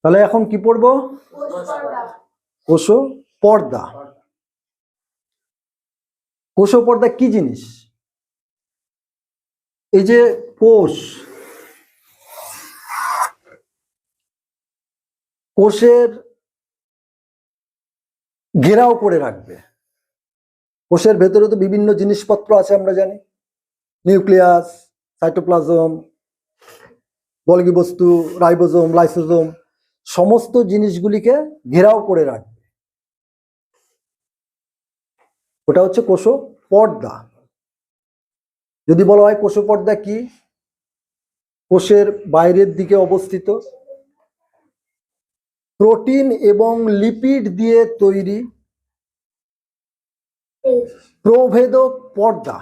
তাহলে এখন কি পড়বো? কোষ পর্দা। কোষ পর্দা কি জিনিস? এই যে কোষ, কোষের ঘেরাও করে রাখবে। কোষের ভেতরে তো বিভিন্ন জিনিসপত্র আছে, আমরা জানি, নিউক্লিয়াস, সাইটোপ্লাজম, গোলগি বস্তু, রাইবোজোম, লাইসোজোম, সমস্ত জিনিসগুলিকে ঘেরাও করে রাখবে। ওটা হচ্ছে কোষ পর্দা। যদি বলা হয় কোষ পর্দা কি, কোষের বাইরের দিকে অবস্থিত প্রোটিন এবং লিপিড দিয়ে তৈরি প্রভেদক পর্দা।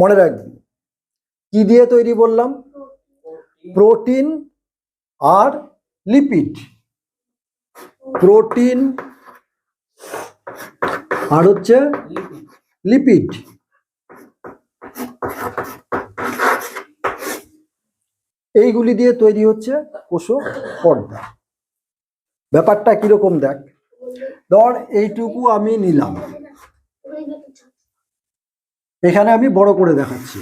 মনে রাখবি, কি দিয়ে তৈরি বললাম? প্রোটিন আর লিপিড। প্রোটিন আর হচ্ছে লিপিড। এইগুলি দিয়ে তৈরি হচ্ছে কোষ পর্দা। ব্যাপারটা কিরকম দেখ, ধর এইটুকু আমি নিলাম, এখানে আমি বড় করে দেখাচ্ছি।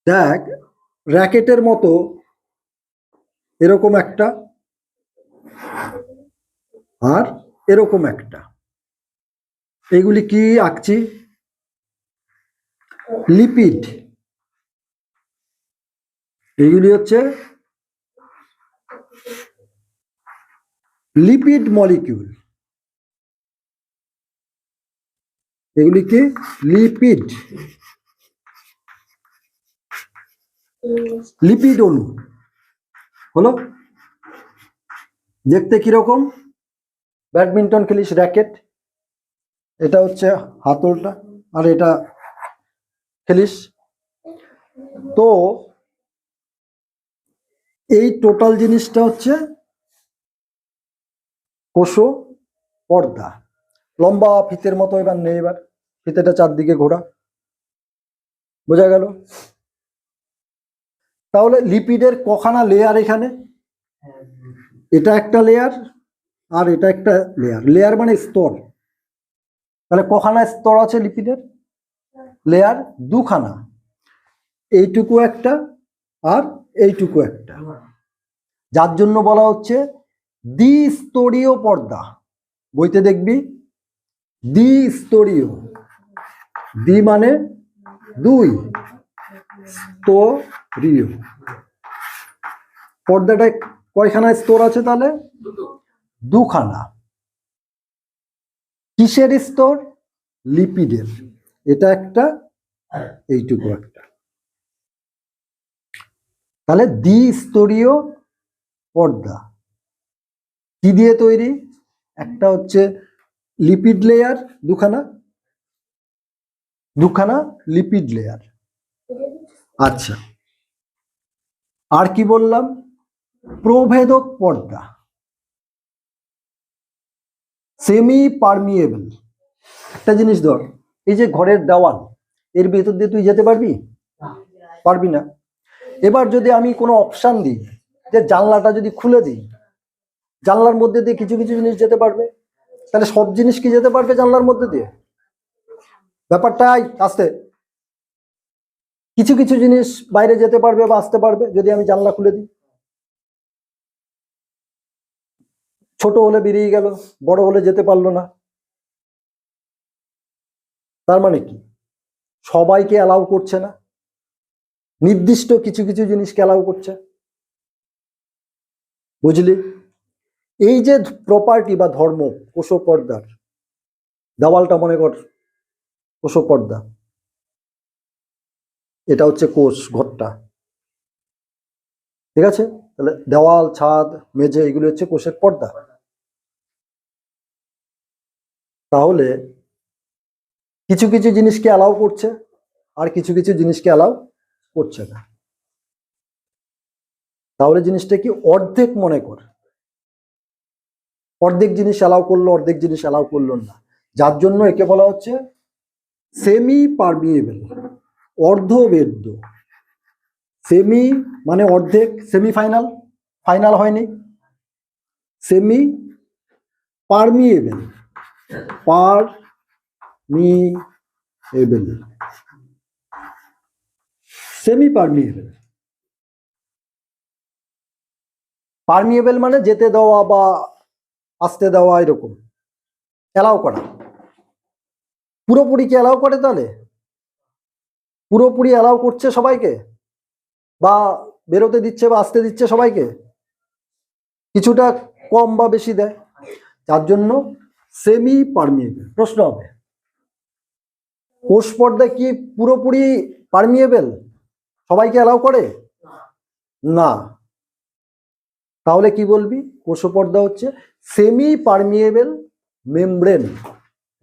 দেখ, র্যাকেটের মতো এরকম একটা আর এরকম একটা, এগুলি কি আঁকছি? লিপিড। এগুলি হচ্ছে লিপিড মলিকিউল। এগুলি কি? লিপিড, লিপিড অণু। হলো? দেখতে কিরকম? ব্যাডমিন্টন খেলিস, র্যাকেট, এটা হচ্ছে হাতলটা, আর এটা খেলিস। তো এই টোটাল জিনিসটা হচ্ছে কোষ পর্দা। লম্বা ফিতের মতো এবার নেই, এবার ফিতেটা চারদিকে ঘোরা, বোঝা গেল? তাহলে লিপিডের কখানা লেয়ার এখানে? এটা একটা লেয়ার আর এটা একটা লেয়ার। লেয়ার মানে স্তর। তাহলে কখানা স্তর আছে লিপিডের? লেয়ার দুখানা, এইটুকু একটা আর এইটুকু একটা, যার জন্য বলা হচ্ছে দ্বিস্তরীয় পর্দা। বইতে দেখবি দ্বিস্তরীয়। দ্বি মানে দুই, স্তরীয়। পর্দাটায় কয়খানা স্তর আছে তাহলে? দুখানা। কিসের স্তর? লিপিডের। এটা একটা, এইটুকু একটা। তাহলে দ্বিস্তরীয় পর্দা কি দিয়ে তৈরি? একটা হচ্ছে লিপিড লেয়ার, দুখানা লিপিড লেয়ার। আচ্ছা, আর কি বললাম? প্রভেদক পর্দা, সেমি পারমিয়েবল। একটা জিনিস ধর, এই যে ঘরের দেওয়াল, এর ভেতর দিয়ে তুই যেতে পারবি? পারবি না। এবার যদি আমি কোনো অপশান দিই যে জানলাটা যদি খুলে দিই, জানলার মধ্যে দিয়ে কিছু কিছু জিনিস যেতে পারবে। তাহলে সব জিনিস কি যেতে পারবে জানলার মধ্যে দিয়ে? ব্যাপারটাই আসতে, কিছু কিছু জিনিস বাইরে যেতে পারবে বা আসতে পারবে যদি আমি জানলা খুলে দিই। ছোট হলে বেরিয়ে গেল, বড় হলে যেতে পারলো না। তার মানে কি? সবাইকে অ্যালাউ করছে না, নির্দিষ্ট কিছু কিছু জিনিসকে অ্যালাউ করছে। বুঝলি? এই যে প্রপার্টি বা ধর্ম কোষ পর্দার, দেওয়ালটা মনে কর কোষ পর্দা, এটা হচ্ছে কোষ ঘরটা, ঠিক আছে? তাহলে দেওয়াল, ছাদ, মেঝে, এগুলো হচ্ছে কোষের পর্দা। তাহলে কিছু কিছু জিনিসকে অ্যালাউ করছে আর কিছু কিছু জিনিসকে অ্যালাউ করছে না। তাহলে জিনিসটা কি? অর্ধেক মনে কর, অর্ধেক জিনিস অ্যালাউ করলো, অর্ধেক জিনিস অ্যালাউ করলো না, যার জন্য একে বলা হচ্ছে সেমি পারমিয়েবল, অর্ধবেদ্য। সেমি মানে অর্ধেক, সেমিফাইনাল, ফাইনাল হয়নি। Semi permeable, permeable, semi permeable. Permeable মানে যেতে দেওয়া বা আসতে দেওয়া, এরকম অ্যালাউ করা। পুরোপুরি কি অ্যালাউ করে? তাহলে পুরোপুরি অ্যালাউ করছে সবাইকে, বা বেরোতে দিচ্ছে বা আসতে দিচ্ছে সবাইকে? কিছুটা কম বা বেশি দেয়, যার জন্য সেমি পারমিয়েবল। প্রশ্ন হবে, কোষ পর্দা কি পুরোপুরি পারমিয়েবল, সবাইকে অ্যালাউ করে? না। তাহলে কি বলবি? কোষ পর্দা হচ্ছে সেমি পারমিয়েবল মেমব্রেন।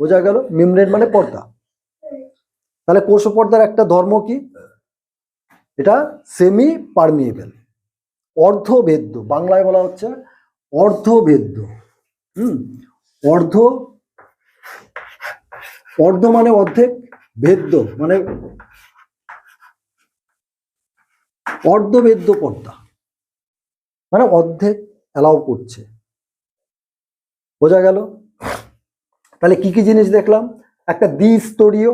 বোঝা গেল? মেমব্রেন মানে পর্দা। তাহলে কোষ পর্দার একটা ধর্ম কি? এটা সেমি পারমিয়েবল, অর্ধভেদ্য, বাংলায় বলা হচ্ছে অর্ধভেদ্য। অর্ধ, অর্ধ মানে অর্ধেক, ভেদ্য মানে অর্ধভেদ্য পর্দা, মানে অর্ধেক অ্যালাউ করছে। বোঝা গেল? তাহলে কি কি জিনিস দেখলাম? একটা দ্বিস্তরীয়,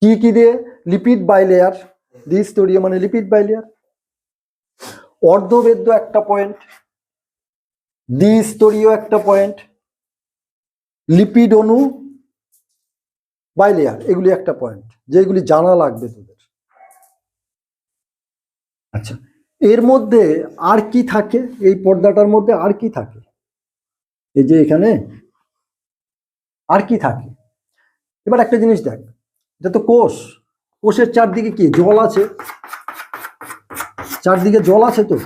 কি কি দিয়ে? লিপিড বাইলেয়ার, দ্বিস্তরীয় মানে লিপিড বাইলেয়ার। অর্ধভেদ্য একটা পয়েন্ট, দ্বিস্তরীয় একটা পয়েন্ট, লিপিড অণু, বাইলেয়ার, এগুলি একটা পয়েন্ট, যেগুলি জানা লাগবে তোদের। আচ্ছা, এর মধ্যে আর কি থাকে? এই পর্দাটার মধ্যে আর কি থাকে? এই যে এখানে আর কি থাকে? এবার একটা জিনিস দেখ, এটা তো কোষ, কোষের চারদিকে কি জল আছে? চারদিকে জল আছে তো,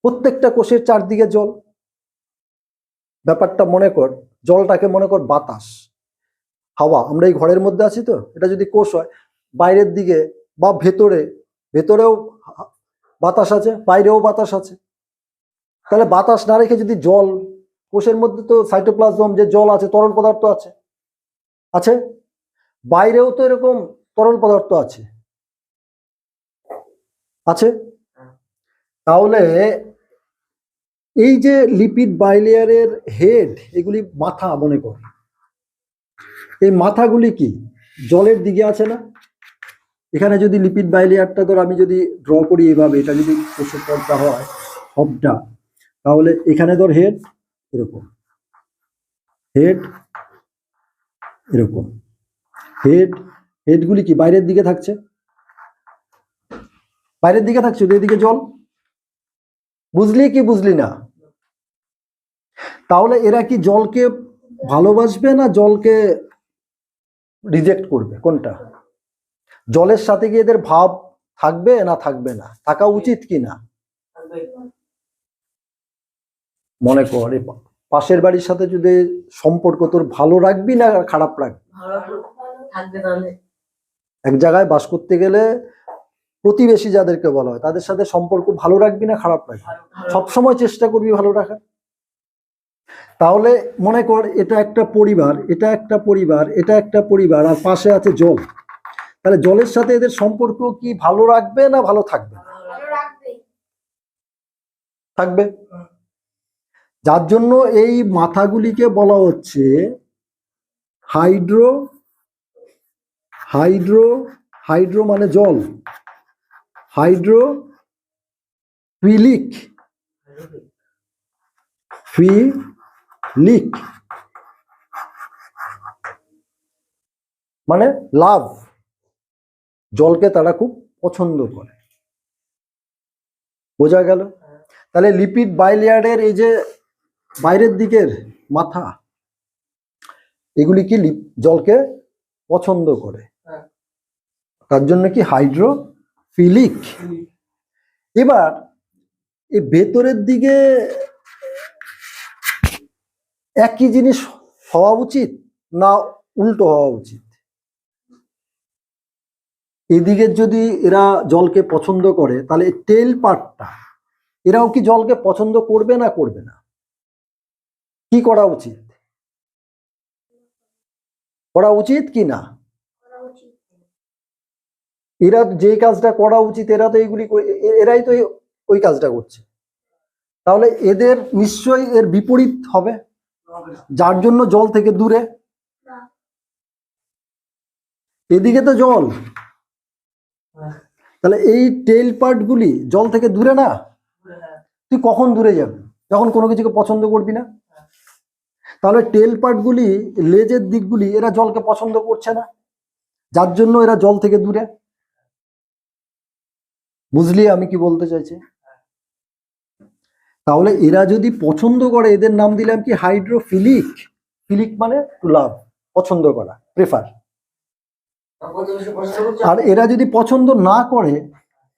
প্রত্যেকটা কোষের চারদিকে জল। ব্যাপারটা মনে কর, জলটাকে মনে কর বাতাস, হাওয়া। আমরা এই ঘরের মধ্যে আছি তো, এটা যদি কোষ হয়, বাইরের দিকে বা ভেতরে, ভেতরেও বাতাস আছে, বাইরেও বাতাস আছে। তাহলে বাতাস না রেখে যদি জল, কোষের মধ্যে তো সাইটোপ্লাজম, যে জল আছে, তরল পদার্থ আছে, আছে, বাইরেও তো এরকম তরল পদার্থ আছে, আছে। তাহলে এই যে লিপিড বাইলেয়ারের হেড, এগুলি মাথা মনে কর, এই মাথাগুলি কি জলের দিকে আছে না? এখানে যদি লিপিড বাইলেয়ারটা ধর আমি যদি ড্র করি এভাবে, এটা যদি কোষের পর্দা হয় সবটা, তাহলে এখানে ধর হেড এরকম, হেড এরকম, হেড, হেডগুলি কি বাইরের দিকে থাকছে, বাইরের দিকে থাকছে, এদিকে জল। বুঝলি কি বুঝলি না? তাহলে এরা কি জলকে ভালোবাসবে না জলকে রিজেক্ট করবে? কোনটা? জলের সাথে কি এদের ভাব থাকবে না থাকবে না? থাকা উচিত কি না? মনে কর পাশের বাড়ির সাথে যদি সম্পর্ক তোর ভালো রাখবি না খারাপ রাখবি? এক জায়গায় বাস করতে গেলে প্রতিবেশী যাদেরকে বলা হয়, তাদের সাথে সম্পর্ক ভালো রাখবি না খারাপ রাখবি? সবসময় চেষ্টা করবি ভালো রাখার। তাহলে মনে কর এটা একটা পরিবার, এটা একটা পরিবার, এটা একটা পরিবার, আর পাশে আছে জল। তাহলে জলের সাথে এদের সম্পর্ক কি ভালো রাখবে না ভালো থাকবে? থাকবে। যার জন্য এই মাথাগুলিকে বলা হচ্ছে হাইড্রো, হাইড্রো, হাইড্রো মানে জল, হাইড্রোফিলিক, ফিলিক মানে লাভ, জলকে তারা খুব পছন্দ করে। বোঝা গেল? তাহলে লিপিড বাইলেয়ারের এই যে বাইরের দিকের মাথা, এগুলি কি জলকে পছন্দ করে, তার জন্য কি হাইড্রোফিলিক। এবার এই ভেতরের দিকে একই জিনিস হওয়া উচিত না উল্টো হওয়া উচিত? এদিকে যদি এরা জলকে পছন্দ করে, তাহলে টেল পার্টটা এরাও কি জলকে পছন্দ করবে না করবে না? কি করা উচিত? করা উচিত কি না? এরা যে কাজটা করা উচিত এরা তো এইগুলি এরাই তো ওই কাজটা করছে, তাহলে এদের নিশ্চয়ই এর বিপরীত হবে, যার জন্য জল থেকে দূরে। এদিকে তো জল, তাহলে এই টেল পার্ট গুলি জল থেকে দূরে না? তুই কখন দূরে যাবি? যখন কোনো কিছুকে পছন্দ করবি না। তাহলে টেল পার্ট গুলি, লেজের দিকগুলি এরা জলকে পছন্দ করছে না, যার জন্য এরা জল থেকে দূরে। বুঝলি আমি কি বলতে চাইছি? তাহলে এরা যদি পছন্দ করে, এদের নাম দিলাম কি হাইড্রোফিলিক। ফিলিক মানে টু লাভ, পছন্দ করা, প্রেফার। আর এরা যদি পছন্দ না করে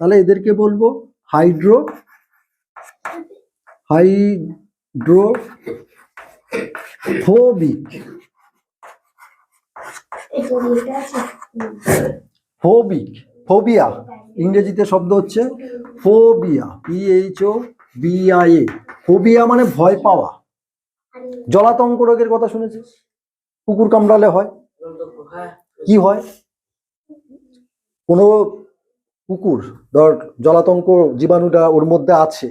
তাহলে এদেরকে বলবো হাইড্রোফোবিক। ফোবিক, ফোবিয়া ইংরেজিতে শব্দ হচ্ছে ফোবিয়া, PHOBIA। ফোবিয়া মানে ভয় পাওয়া। জলাতঙ্ক রোগের কথা শুনেছিস? কুকুর কামড়ালে হয় কি হয়? কোনো কুকুর ধর জলাতঙ্ক জীবাণুটা ওর মধ্যে আছে,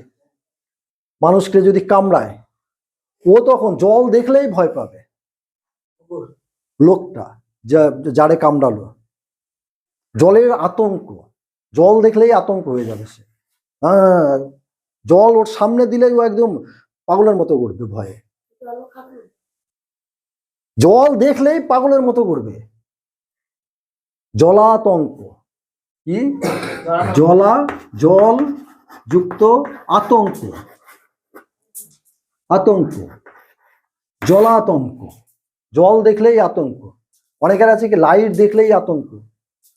মানুষকে যদি কামড়ায়, ও তখন জল দেখলেই ভয় পাবে। লোকটা যারে কামড়ালো, জলের আতঙ্ক, জল দেখলেই আতঙ্ক হয়ে যাবে সে। হ্যাঁ, জল ওর সামনে দিলেই ও একদম পাগলের মতো করবে ভয়ে। জল দেখলেই পাগলের মতো করবে। জলাতঙ্ক কি? জল যুক্ত আতঙ্ক, আতঙ্ক, জলাতঙ্ক। জল দেখলেই আতঙ্ক। অনেকের আছে কি লাইট দেখলেই আতঙ্ক,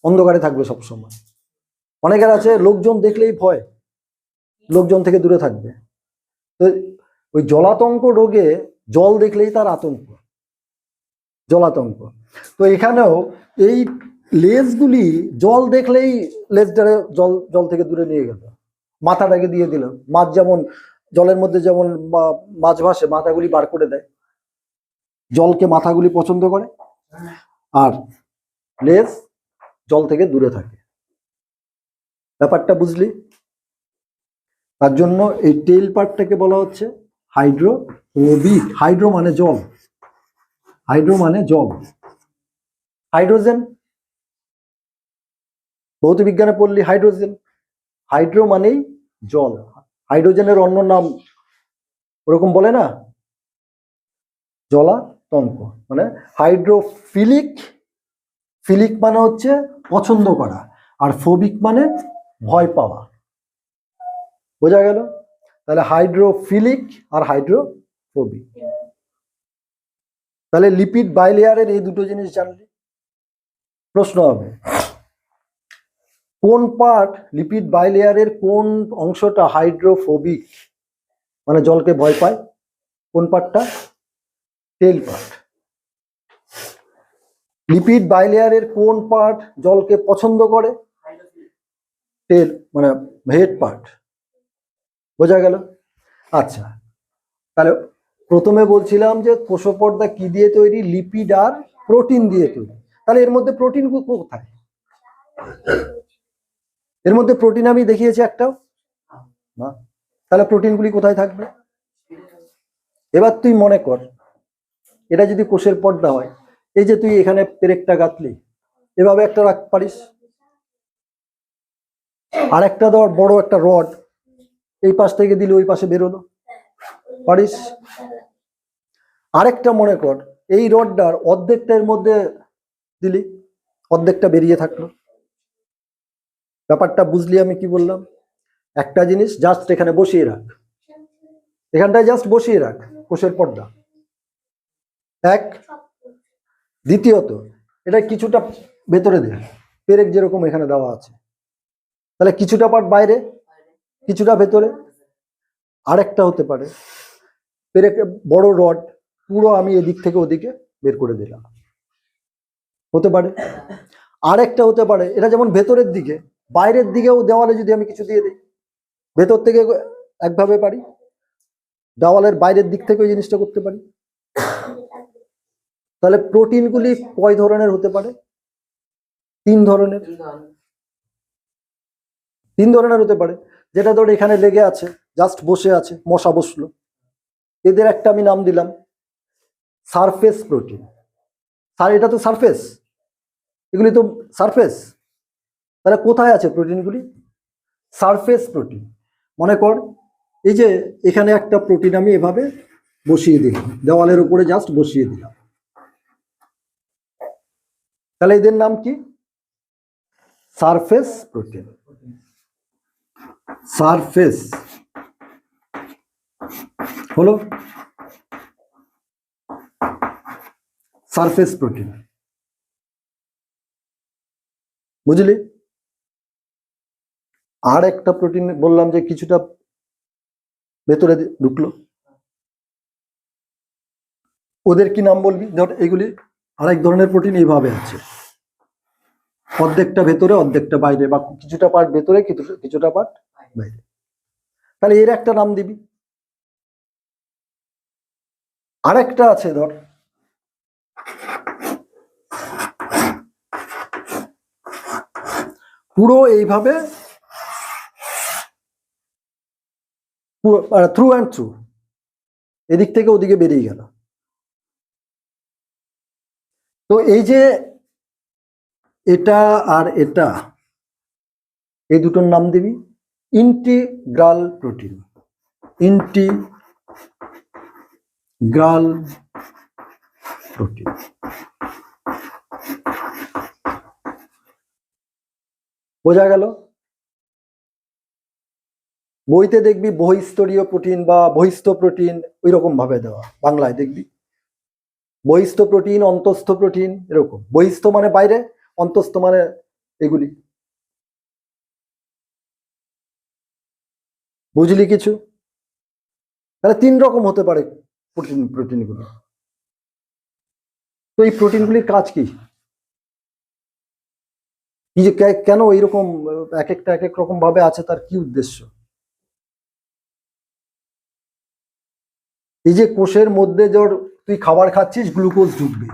অন্ধকারে থাকবে সবসময়। অনেকের আছে লোকজন দেখলেই ভয়, লোকজন থেকে দূরে থাকবে। তো ওই জলাতঙ্ক রোগে জল দেখলেই তার আতঙ্ক, জলাতঙ্ক। তো এখানেও এই লেজগুলি জল দেখলেই লেজটারে জল থেকে দূরে নিয়ে গেল, মাথাটাকে দিয়ে দিল। মাছ যেমন জলের মধ্যে যেমন মাছ ভাসে, মাথাগুলি বার করে দেয়, জলকে মাথাগুলি পছন্দ করে, আর লেজ জল থেকে দূরে থাকে। ব্যাপারটা বুঝলি? তার জন্য এই টেল পার্টটাকে বলা হচ্ছে হাইড্রোফোবিক। হাইড্রো মানে জল, হাইড্রো মানে জল। হাইড্রোজেন ভৌত বিজ্ঞানে পড়লি, হাইড্রোজেন, হাইড্রো মানেই জল। হাইড্রোজেনের অন্য নাম ওরকম বলে না, জলাতঙ্ক। মানে হাইড্রোফিলিক, ফিলিক মানে হচ্ছে পছন্দ করা, আর ফোবিক মানে ভয় পাওয়া। বোঝা গেল? তাহলে হাইড্রোফিলিক আর হাইড্রোফোবিক। তাহলে লিপিড বাইলেয়ারের এই দুটো জিনিস জানলি। প্রশ্ন হবে, কোন পার্ট লিপিড বাইলেয়ারের কোন অংশটা হাইড্রোফোবিক, মানে জলকে ভয় পায়? কোন পার্টটা? টেল পার্ট। লিপিড বাইলেয়ারের কোন পার্ট জলকে পছন্দ করে? টেল মানে হেড পার্ট। বোঝা গেল? আচ্ছা, তাহলে প্রথমে বলছিলাম যে কোষপর্দা কি দিয়ে তৈরি? লিপিড আর প্রোটিন দিয়ে তৈরি। তাহলে এর মধ্যে প্রোটিন কোথায়? এর মধ্যে প্রোটিন আমি দেখিয়েছি একটাও না। তাহলে প্রোটিনগুলি কোথায় থাকবে? এবার তুই মনে কর, এটা যদি কোষের পর্দা হয়, এই যে তুই এখানে পেরেকটা গাঁথলি, এভাবে একটা রাখতে পারিস। আর একটা ধর বড় একটা রড, এই পাশ থেকে দিলে ওই পাশে বেরোলো, পারিস। আরেকটা মনে কর, এই রডটার অর্ধেকটা এর মধ্যে দিলি, অর্ধেকটা বেরিয়ে থাকলো। ব্যাপারটা বুঝলি আমি কি বললাম? একটা জিনিস জাস্ট এখানে বসিয়ে রাখ, এখানটায় জাস্ট বসিয়ে রাখ কোষের পর্দা, এক। দ্বিতীয়ত, এটা কিছুটা ভেতরে দে, পেরেক যেরকম এখানে দেওয়া আছে, তাহলে কিছুটা পার্ট বাইরে, কিছুটা ভেতরে। আরেকটা হতে পারে পেরেক বড় রড, পুরো আমি এদিক থেকে ওদিকে বের করে দিলাম, হতে পারে। আরেকটা হতে পারে এটা যেমন ভেতরের দিকে, বাইরের দিকেও দেওয়ালে যদি আমি কিছু দিয়ে দিই, ভেতর থেকে একভাবে পারি, দেওয়ালের বাইরের দিক থেকে ওই জিনিসটা করতে পারি। তাহলে প্রোটিনগুলি কয় ধরনের হতে পারে? 3 ধরনের। তিন ধরনের হতে পারে। যেটা ধর এখানে লেগে আছে, জাস্ট বসে আছে, মশা বসলো, এদের একটা আমি নাম দিলাম সারফেস প্রোটিন। এটা তো সারফেস, এগুলি তো সারফেস। তাহলে কোথায় আছে প্রোটিনগুলি? Surface protein. মনে কর এই যে এখানে একটা প্রোটিন আমি এভাবে বসিয়ে দিলাম, দেওয়ালের উপরে জাস্ট বসিয়ে দিলাম, তাহলে এদের নাম কি? Surface protein. সারফেস হলো সারফেস প্রোটিন, বুঝলি? আর একটা প্রোটিন বললাম যে কিছুটা ভেতরে ঢুকলো, ওদের কি নাম বলবি? ধর এগুলি আরেক ধরনের প্রোটিন এইভাবে আছে, অর্ধেকটা ভেতরে অর্ধেকটা বাইরে, বা কিছুটা পার্ট ভেতরে কিছুটা পার্ট বাইরে। তাহলে এর একটা নাম দিবি। আরেকটা আছে ধর পুরো এইভাবে পুরো থ্রু অ্যান্ড থ্রু, এদিক থেকে ওদিকে বেরিয়ে গেল। তো এই যে এটা আর এটা, এই দুটোর নাম দিবি ইন্টিগ্রাল প্রোটিন। Integral protein. বোঝা গেল? বইতে দেখবি বহিস্তরীয় প্রোটিন বা বহিস্থ প্রোটিন ওই রকম ভাবে দেওয়া, বাংলায় দেখবি বহিস্থ প্রোটিন, অন্তস্থ প্রোটিন, এরকম। বহিস্থ মানে বাইরে, অন্তস্থ মানে এগুলি। বুঝলি কিছু? তাহলে তিন রকম হতে পারে প্রোটিনগুলো। তো এই প্রোটিনগুলির কাজ কি? এই যে কেন এইরকম এক একটা এক এক রকম ভাবে আছে, তার কি উদ্দেশ্য? এই যে কোষের মধ্যে ধর তুই খাবার খাচ্ছিস, গ্লুকোজ ঢুকবে,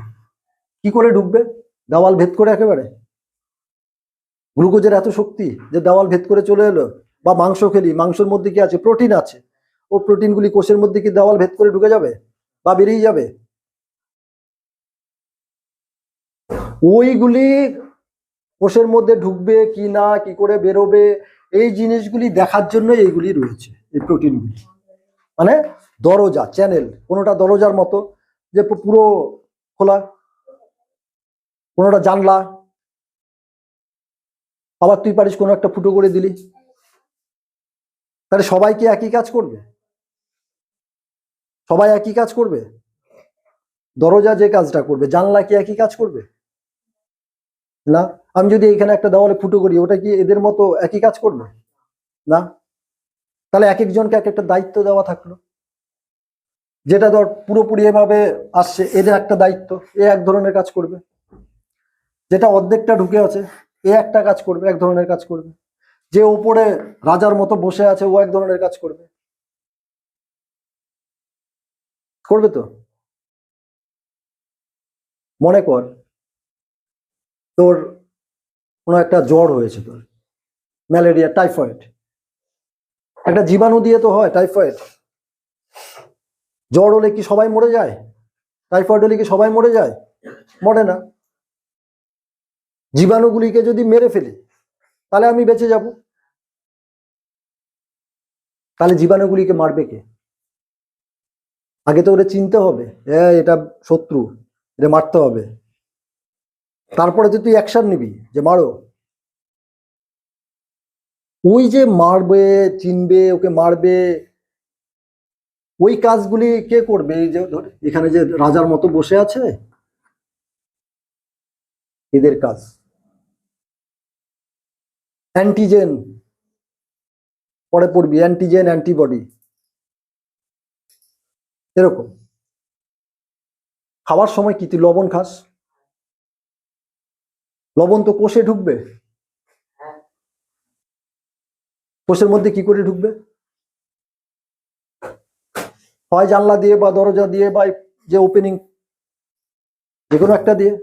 কি করে ঢুকবে? দেওয়াল ভেদ করে একেবারে? গ্লুকোজের এত শক্তি যে দেওয়াল ভেদ করে চলে এলো? বা মাংস খেলি, মাংসের মধ্যে কি আছে? প্রোটিন আছে। ও প্রোটিনগুলি কোষের মধ্যে কি দেওয়াল ভেদ করে ঢুকে যাবে বা বেরিয়ে যাবে? ওইগুলি কোষের মধ্যে ঢুকবে কি না, কি করে বেরোবে, এই জিনিসগুলি দেখার জন্য এইগুলি রয়েছে, এই প্রোটিনগুলি। মানে দরজা, চ্যানেল, কোনোটা দরজার মতো যে পুরো খোলা, কোনোটা জানলা, আবার তুই পারিস কোনো একটা ফুটো করে দিলি। তাহলে সবাই কি একই কাজ করবে? সবাই একই কাজ করবে? দরজা যে কাজটা করবে, জানলা কি একই কাজ করবে? না। আমি যদি এখানে একটা দেওয়ালে ফুটো করি, ওটা কি এদের মতো একই কাজ করবে? না। তাহলে এক একজনকে এক একটা দায়িত্ব দেওয়া থাকলো। যেটা ধর পুরোপুরি এভাবে আসছে, এদের একটা দায়িত্ব, এ এক ধরনের কাজ করবে। যেটা অর্ধেকটা ঢুকে আছে, এ একটা কাজ করবে, এক ধরনের কাজ করবে। যে উপরে রাজার মতো বসে আছে, ও এক ধরনের কাজ করবে। করবে তো? মনে কর তোর কোনো একটা জ্বর হয়েছে, তোর ম্যালেরিয়া, টাইফয়েড, একটা জীবাণু দিয়ে তো হয় টাইফয়েড। জ্বর হলে কি সবাই মরে যায়? টাইফয়েড হলে কি সবাই মরে যায়? মরে না। জীবাণুগুলিকে যদি মেরে ফেলি, তাহলে আমি বেঁচে যাব। তাহলে জীবাণুগুলিকে মারবে কে? আগে তো ওরে চিনতে হবে, এটা শত্রু, এটা মারতে হবে। তারপরে তো তুই অ্যাকশন নিবি যে মারো। ওই যে মারবে, চিনবে, ওকে মারবে, ওই কাজগুলি কে করবে? এই যে ধর এখানে যে রাজার মতো বসে আছে, এদের কাজ। অ্যান্টিজেন, পরে পড়বি, অ্যান্টিজেন, অ্যান্টিবডি, এরকম। খাওয়ার সময় কি তুই লবণ খাস? লবণ তো কোষে ঢুকবে, কোষের মধ্যে কি করে ঢুকবে? হয় জানলা দিয়ে, বা দরজা দিয়ে, বা যে ওপেনিং, যে কোনো একটা দিয়ে।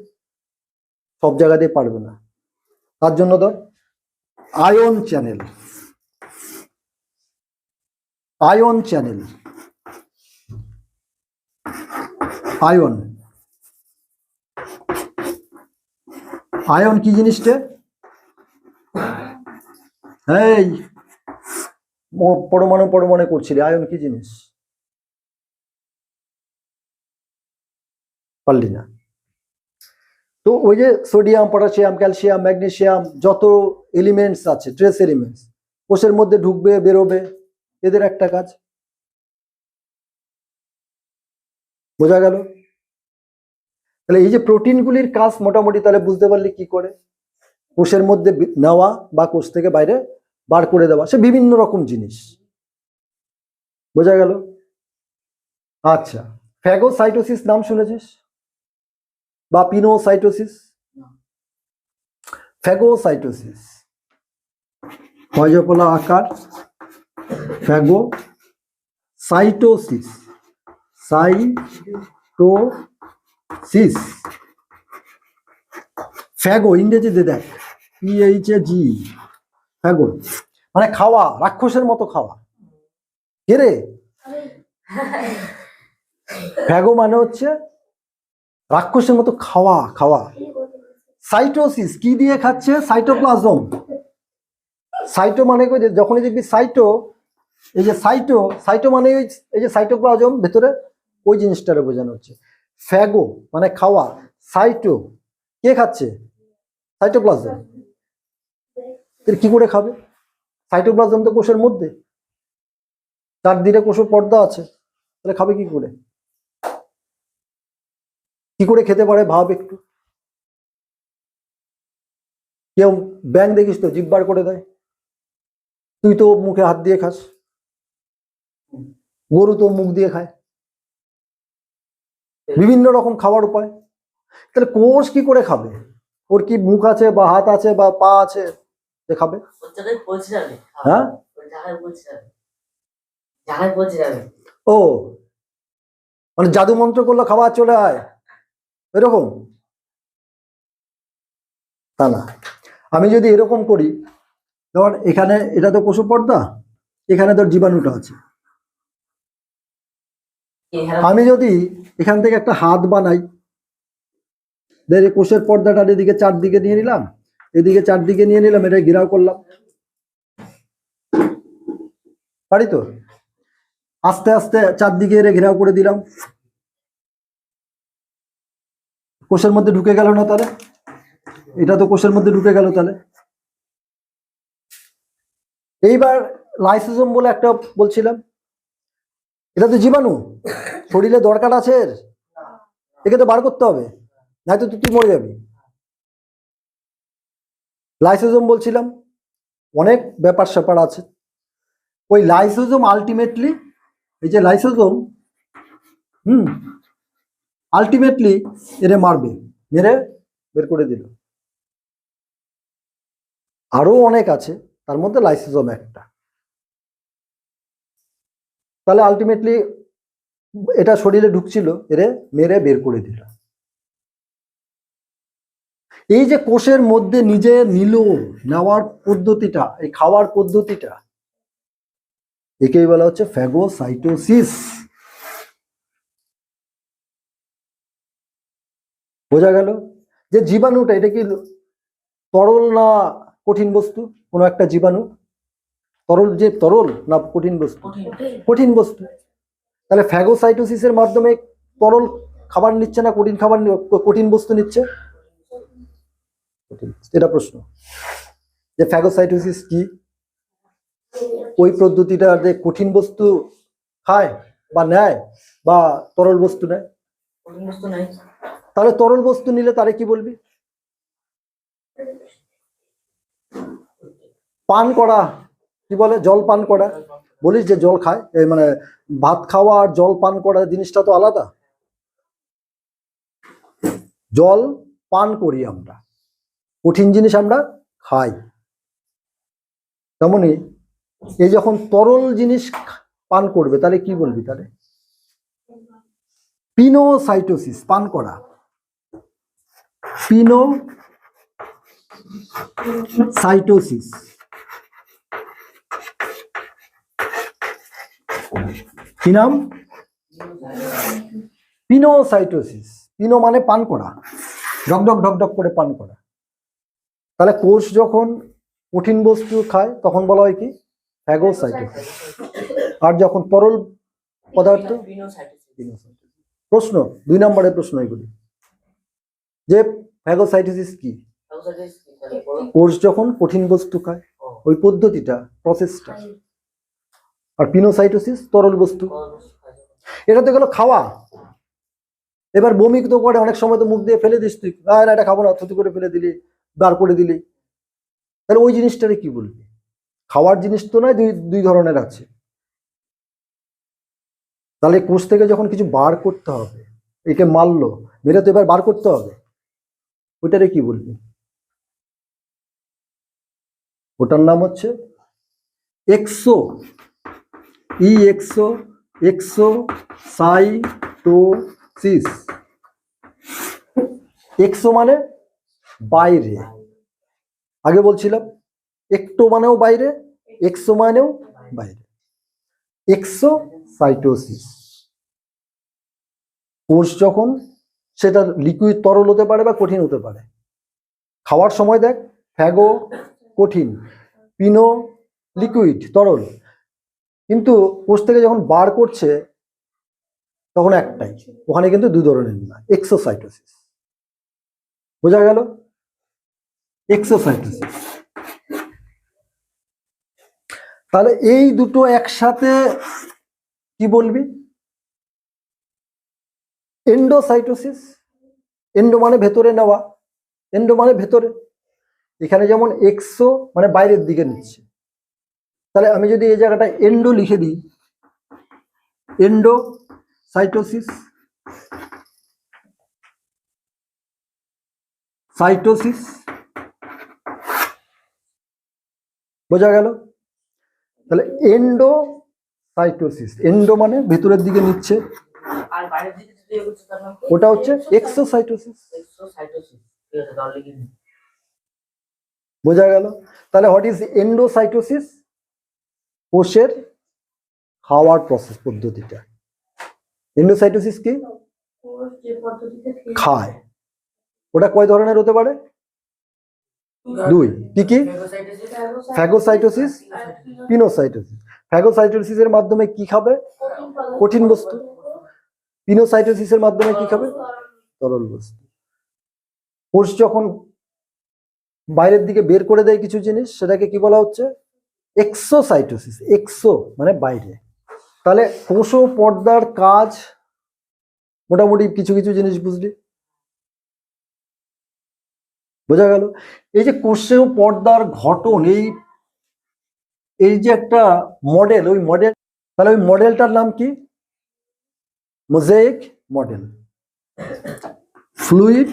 সব জায়গা দিয়ে পারবে না। তার জন্য ধর ion channel, ion channel. Ion, ion কি জিনিসটা? এই পরমাণু পরমাণু করছিলি, আয়ন কি জিনিস? পারলি না। তো ওই যে সোডিয়াম, পটাশিয়াম, ক্যালসিয়াম, ম্যাগনেসিয়াম, যত এলিমেন্টস আছে, ট্রেস এলিমেন্টস, কোষের মধ্যে ঢুকবে বেরোবে, এদের একটা কাজ। বোঝা গেল? তাহলে এই যে প্রোটিনগুলির কাজ মোটামুটি তাহলে বুঝতে পারলি কি করে? কোষের মধ্যে নেওয়া বা কোষ থেকে বাইরে বার করে দেওয়া, সে বিভিন্ন রকম জিনিস। বোঝা গেল? আচ্ছা, ফ্যাগোসাইটোসিস নাম শুনেছিস বা পিনোসাইটোসিস? ফ্যাগোসাইটোসিস, ক্ষয়জপলা আকার, ফ্যাগোসাইটোসিস, সাইটোসিস। ফ্যাগো ইংরেজিতে দেখ, PHAG, ফ্যাগো মানে খাওয়া, রাক্ষসের মতো খাওয়া। কে রে? ফ্যাগো মানে হচ্ছে রাক্ষসের মতো খাওয়া, খাওয়া। সাইটোসিস কি দিয়ে খাচ্ছে? সাইটোপ্লাজম। সাইটো মানে যখনই দেখবি সাইটো, এই যে সাইটো, সাইটো মানে এই যে সাইটোপ্লাজম ভেতরে, ওই জিনিসটারে বোঝানো হচ্ছে। ফ্যাগো মানে খাওয়া, সাইটো কে খাচ্ছে? সাইটোপ্লাজম। কি করে খাবে? সাইটোপ্লাজম তো কোষের মধ্যে, চারদিকে কোষ পর্দা আছে, তাহলে খাবে কি করে? কি করে খেতে পারে ভাব একটু। কেউ ব্যাঙ দেখিস তো জিভ বার করে দেয়, তুই তো মুখে হাত দিয়ে খাস, গরু তো মুখ দিয়ে খায়, বিভিন্ন রকম খাওয়ার উপায়। তাহলে কোষ কি করে খাবে? ওর কি মুখ আছে বা হাত আছে বা পা আছে যে খাবে? হ্যাঁ, ও মানে জাদু মন্ত্র করলে খাবার চলে আয় এরকম? তা না। আমি যদি এরকম করি, ধর এখানে এটা তো কোষ পর্দা, এখানে তোর জীবাণুটা আছে, আমি যদি এখান থেকে একটা হাত বানাই, কোষের পর্দাটা এদিকে চারদিকে নিয়ে নিলাম, এদিকে চারদিকে নিয়ে নিলাম, এটা ঘেরাও করলাম, পারি তো? আস্তে আস্তে চারদিকে এর ঘেরাও করে দিলাম, কোষের মধ্যে ঢুকে গেল না? তাহলে এটা তো কোষের মধ্যে ঢুকে গেল। তাহলে এইবার লাইসোজোম বলে একটা বলছিলাম, এটা তো জীবাণু, শরীরে দরকার আছে এর, একে তো বার করতে হবে, নয়তো তুই মরে যাবি। লাইসোজোম বলছিলাম, অনেক ব্যাপার স্যাপার আছে। ওই লাইসোজোম আলটিমেটলি, এই যে লাইসোজোম, আলটিমেটলি এরে মারবে, মেরে বের করে দিল। আরো অনেক আছে, তার মধ্যে লাইসোজোম একটা। তাহলে আলটিমেটলি এটা শরীরে ঢুকছিল, এরে মেরে বের করে দিল। এই যে কোষের মধ্যে নিজে নিল, নেওয়ার পদ্ধতিটা, এই খাওয়ার পদ্ধতিটা, একেই বলা হচ্ছে ফ্যাগোসাইটোসিস। বোঝা গেল? যে জীবাণুটা, এটা কি তরল না কঠিন বস্তু? কোনো একটা জীবাণু তরল, যে তরল না কঠিন বস্তু? কঠিন বস্তু। তাহলে ফ্যাগোসাইটোসিসের মাধ্যমে তরল খাবার নিচ্ছে না কঠিন খাবার, কঠিন বস্তু নিচ্ছে? এটা প্রশ্ন, যে ফ্যাগোসাইটোসিস কি? ওই পদ্ধতিটা যে কঠিন বস্তু খায় বা নেয় বা তরল বস্তু নেয়? তাহলে তরল বস্তু নিলে তারে কি বলবি? পান করা, কি বলে? জল পান করা। বলিস যে জল খায়, মানে ভাত খাওয়া আর জল পান করা জিনিসটা তো আলাদা। জল পান করি আমরা, কঠিন জিনিস আমরা খাই। তেমনি এই যখন তরল জিনিস পান করবে, তাহলে কি বলবি? তাহলে পিনোসাইটোসিস, পান করা, পিনোসাইটোসিস। কি নাম? পিনোসাইটোসিস। পিনো মানে পান করা, ঢকঢক ঢকঢক করে পান করা। তাহলে কোষ যখন কঠিন বস্তু খায় তখন বলা হয় কি? ফ্যাগোসাইটোসিস। আর যখন তরল পদার্থ, প্রশ্ন 2 নম্বরের প্রশ্ন এগুলি, যে ফ্যাগোসাইটোসিস কি? কোষ যখন কঠিন বস্তু খায়, ওই পদ্ধতিটা, প্রসেসটা। আর পিনোসাইটোসিস তরল বস্তু। এটা তো গেল খাওয়া। এবার বমি তো করে, অনেক সময় তো মুখ দিয়ে ফেলে দিস তুই, না এটা খাবো না, থুতু করে ফেলে দিলি, বার করে দিলি, তাহলে ওই জিনিসটারে কি বলবি? খাওয়ার জিনিস তো নয়, দুই ধরনের আছে। তাহলে কোষ থেকে যখন কিছু বার করতে হবে, একে মারলো, মেরে তো এবার বার করতে হবে, ওইটারে কি বলবি? ওটার নাম হচ্ছে এক্সোসাইটোসিস। এক্সো মানে বাইরে, আগে বলছিলাম একটো মানেও বাইরে, এক্সো মানেও বাইরে। এক্সোসাইটোসিস। কোষ যখন, সেটা লিকুইড তরল হতে পারে বা কঠিন হতে পারে। খাওয়ার সময় দেখ, ফ্যাগো কঠিন, পিনো লিকুইড তরল, কিন্তু কোষ থেকে যখন বার করছে তখন একটাই, ওখানে কিন্তু 2 ধরনের না, এক্সোসাইটোসিস। বোঝা গেল? এক্সোসাইটোসিস। তাহলে এই দুটো একসাথে কি বলবি? এন্ডোসাইটোসিস। এন্ডো মানে ভেতরে নেওয়া, এন্ডো মানে ভেতরে। এখানে যেমন এক্সো মানে বাইরের দিকে নিচ্ছে, তাহলে আমি যদি এই জায়গাটা এন্ডো লিখে দিই, এন্ডোসাইটোসিস, সাইটোসিস। বোঝা গেল? তাহলে এন্ডোসাইটোসিস, এন্ডো মানে ভেতরের দিকে নিচ্ছে, ওটা হচ্ছে এক্সোসাইটোসিস। বোঝা গেল? তাহলে হোয়াট ইজ এন্ডোসাইটোসিস? কোষের খাওয়ার প্রসেস পদ্ধতিটা। এন্ডোসাইটোসিস কি? খায়। ওটা কয় ধরনের হতে পারে? 2। কি কি? Phagocytosis, pinocytosis. ফ্যাগোসাইটোসিসের মাধ্যমে কি খাবে? কঠিন বস্তু। পিনোসাইটোসিসের মাধ্যমে কি খাবে? তরল বস্তু। কোষ যখন বাইরের দিকে বের করে দেয় কিছু জিনিস, সেটাকে কি বলা হচ্ছে? এক্সোসাইটোসিস। এক্সো মানে বাইরে। তাহলে কোষ ও পর্দার কাজ মোটামুটি কিছু কিছু জিনিস বুঝলি? বোঝা গেল? এই যে কোষেও পর্দার ঘটন, এই যে একটা মডেল, ওই মডেল, তাহলে ওই মডেলটার নাম কি? Mosaic model. Fluid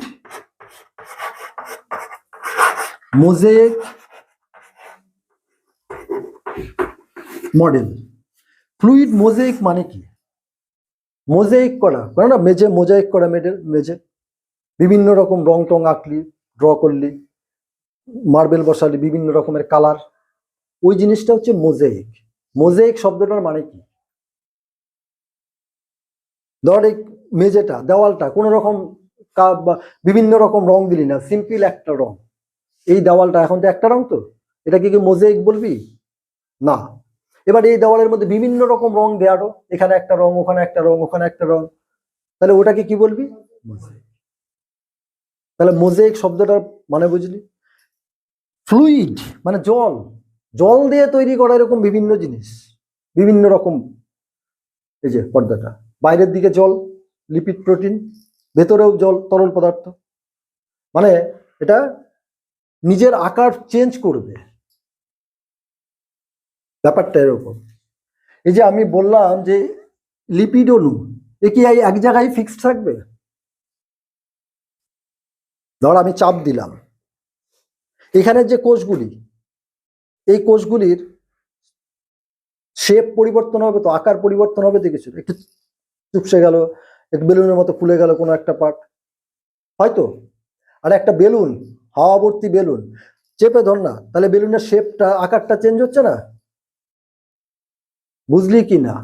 mosaic model. Fluid mosaic মানে কি? মোজাইক করা, না মেঝে মোজাইক করা, মেঝে বিভিন্ন রকম রং টং আঁকলি, ড্র করলি, মার্বেল বসালি, বিভিন্ন রকমের কালার, ওই জিনিসটা হচ্ছে মোজাইক। মোজাইক শব্দটার মানে কি? ধর এই মেঝেটা, দেওয়ালটা কোনো রকম বিভিন্ন রকম রং দিলি না, সিম্পল একটা রং। এই দেওয়ালটা এখন তো একটা রং, তো এটা কি মোজাইক বলবি? না। এবার এই দেওয়ালের মধ্যে বিভিন্ন রকম রং দেওয়ারও, এখানে একটা রং, ওখানে একটা রং, ওখানে একটা রং, তাহলে ওটাকে কি বলবি? মোজাইক। তাহলে মোজাইক শব্দটার মানে বুঝলি? ফ্লুইড মানে জল, জল দিয়ে তৈরি করা এরকম বিভিন্ন জিনিস, বিভিন্ন রকম। এই যে পর্দাটা, বাইরের দিকে জল, লিপিড প্রোটিন, ভেতরেও জল, তরল পদার্থ, মানে এটা নিজের আকার চেঞ্জ করবে, ব্যাপারটা এরকম। এই যে আমি বললাম যে লিপিড অণু, এ কি এক জায়গায় ফিক্সড থাকবে? ধর আমি চাপ দিলাম, এখানের যে কোষগুলি, এই কোষগুলির শেপ পরিবর্তন হবে, তো আকার পরিবর্তন হবে, দেখেছো? একটু চুপসে গেল, একটু বেলুনের মতো ফুলে গেল কোনো একটা পার্ট, হয়তো। আর একটা বেলুন, হাওয়া ভর্তি বেলুন, চেপে ধর না, তাহলে বেলুনের শেপটা, আকারটা চেঞ্জ হচ্ছে না? বুঝলি কি না?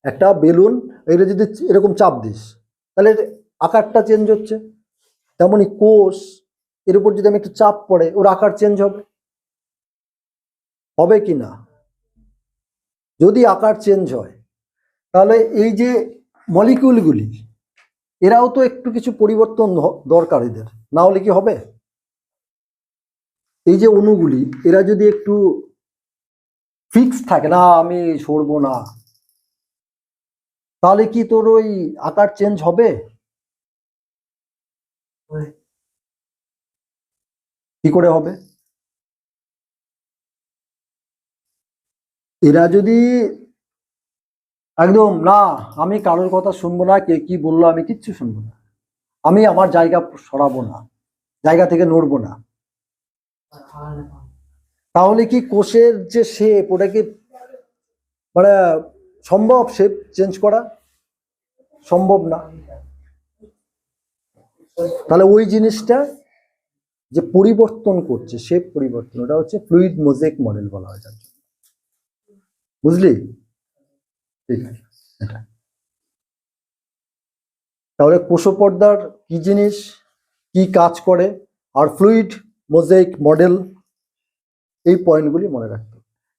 একটা বেলুন, এটা যদি এরকম চাপ দিস তাহলে আকারটা চেঞ্জ হচ্ছে, তেমনই কোষ, এর উপর যদি আমি একটু চাপ পড়ে ওর আকার চেঞ্জ হবে, হবে কি না? যদি আকার চেঞ্জ হয় তাহলে এই যে মলিকিউলগুলি এরাও তো একটু কিছু পরিবর্তন দরকার এদের, না হলে কি হবে? এই যে অণুগুলি এরা যদি একটু ফিক্স থাকে, না আমি সরবো না, তাহলে কি তোর ওই আকার চেঞ্জ হবে? কি করে হবে? এরা যদি একদম না, আমি কারোর কথা শুনবো না, কে কি বললো আমি কিচ্ছু শুনবো না, আমি আমার জায়গা সরাবো না, জায়গা থেকে নড়বো না, তাহলে কি কোষের যে শেপ ওটা কি মানে সম্ভব? শেপ চেঞ্জ করা সম্ভব না। তাহলে ওই জিনিসটা যে পরিবর্তন করছে, শেপ পরিবর্তন, ওটা হচ্ছে ফ্লুইড মোজাইক মডেল বলা হয় যার জন্য। বুঝলি? ঠিক আছে, এটা তাহলে কোষপর্দার কি জিনিস, কি কাজ করে, আর ফ্লুইড মোজাইক মডেল, এই পয়েন্টগুলি মনে রাখতে।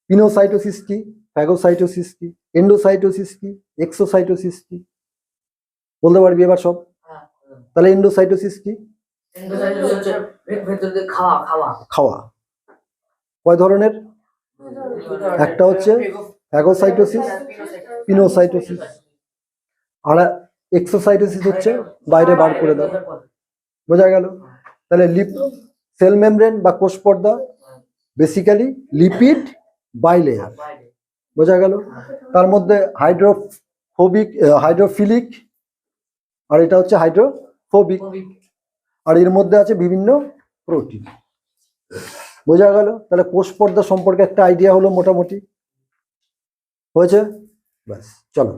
পিনোসাইটোসিস কি, ফ্যাগোসাইটোসিস কি, এন্ডোসাইটোসিস কি, এক্সোসাইটোসিস কি, বলতে পারবি এবার সব? তাহলে এন্ডোসাইটোসিস কি? খাওয়া। কয় ধরনের? একটা হচ্ছে ফ্যাগোসাইটোসিস, পিনোসাইটোসিস, আর এক্সোসাইটোসিস হচ্ছে বাইরে বার করে দাও। বোঝা গেল? তাহলে সেল মেমব্রেন বা কোষ পর্দা বেসিক্যালি লিপিড বাইলেয়ার। বোঝা গেল? তার মধ্যে হাইড্রোফিলিক, আর এটা হচ্ছে হাইড্রোফোবিক, আর এর মধ্যে আছে বিভিন্ন প্রোটিন। বোঝা গেল? তাহলে কোষ পর্দা সম্পর্কে একটা আইডিয়া হলো মোটামুটি। হয়েছে? ব্যাস, চলো।